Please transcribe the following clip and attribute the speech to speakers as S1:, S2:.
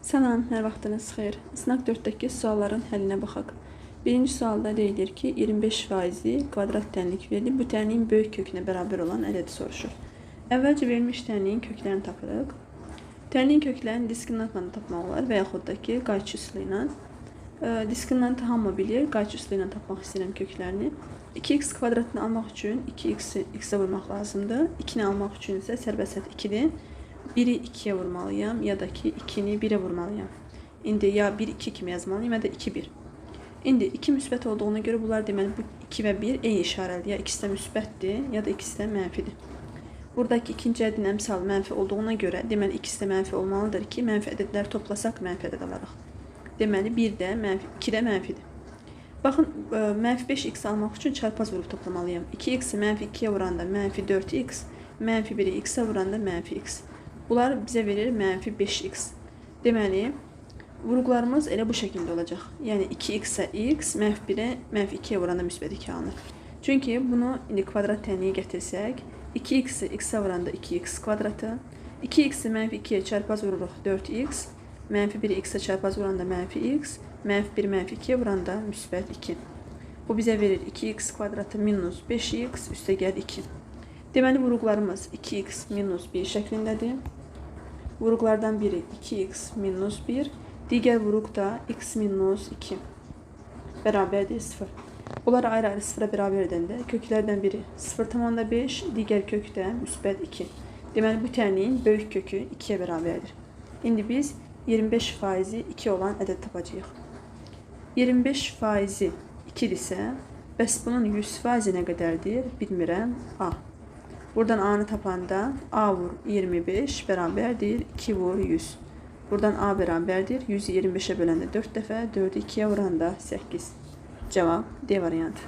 S1: Salam, hər vaxtınız xeyir. Sınaq 4-dəki sualların həllinə baxaq. Birinci sualda deyilir ki, 25% kvadrat tənlik verilib. Bu tənliyin böyük kökünə bərabər olan ədədi soruşur. Əvvəlcə verilmiş tənliyin köklərini tapırıq. Tənliyin köklərini diskriminantla tapmaq olar və yaxud da ki, qayçı üsulu ilə. Diskriminantı hamı bilir, qayçı üsulu ilə tapmaq istəyirəm köklərini. 2x kvadratını almaq üçün 2x'i x-ə vurmaq lazımdır. 2-ni almaq üçün isə sərbəst 2-dir. 1'i 2'ye vurmalıyım ya da ki 2'ni 1'e vurmalıyım. İndi ya 1 2 kimi yazmalıyım ya da 2 1. İndi 2 müsbət olduğuna görə bunlar deməli bu 2 və 1 eyni işarəlidir. Ya ikisi də müsbətdir ya da ikisi də mənfidir. Buradakı ikinci ədədin əmsalı mənfi olduğuna görə deməli ikisi də mənfi olmalıdır ki, mənfi ədədləri toplasaq mənfi ədəd alarıq. Deməli 1 də mənfi, 2 də mənfidir. Baxın, mənfi 5x almaq üçün çarpaz vurub toplamalıyım. 2x'i mənfi 2'ye vuranda mənfi 4x, mənfi 1'i x'ə vuranda mənfi x. Bunlar bizə verir mənfi 5x. Deməli, vuruqlarımız elə bu şəkildə olacaq. Yəni 2x-ə x, mənfi 1'ə, mənfi 2'yə vuranda müsbət 2 alınır. Çünki bunu indi kvadrat tənliyə gətirsək, 2x-i x-ə vuranda 2x kvadratı, 2x-i mənfi 2'yə çarpaz vururuq 4x, mənfi 1'i x-ə çarpaz vuranda mənfi x, mənfi 1 mənfi 2'yə vuranda müsbət 2. Bu bizə verir 2x kvadratı minus 5x üstə gəl 2. Deməli, vuruqlarımız 2x minus 1 şəklindədir. Vuruqlardan biri 2x minus 1, digər vuruq da x minus 2 bərabərdir 0. Bunları ayrı-ayrı 0'a bərabər edəndə köklərdən biri 0,5, digər kök də müsbət 2. Deməli, bu tənliyin böyük kökü 2'yə bərabərdir. İndi biz 25% 2 olan ədəd tapacağıq. 25% 2-dirsə, bəs bunun 100% nə qədərdir? Bilmirəm. A. Buradan A'nı tapanda A vur 25 bərabərdir 2 vur 100. Buradan A bərabərdir 100'ü 25'e böləndə 4 dəfə, 4'ü 2'ye vuranda 8. Cavab D variantı.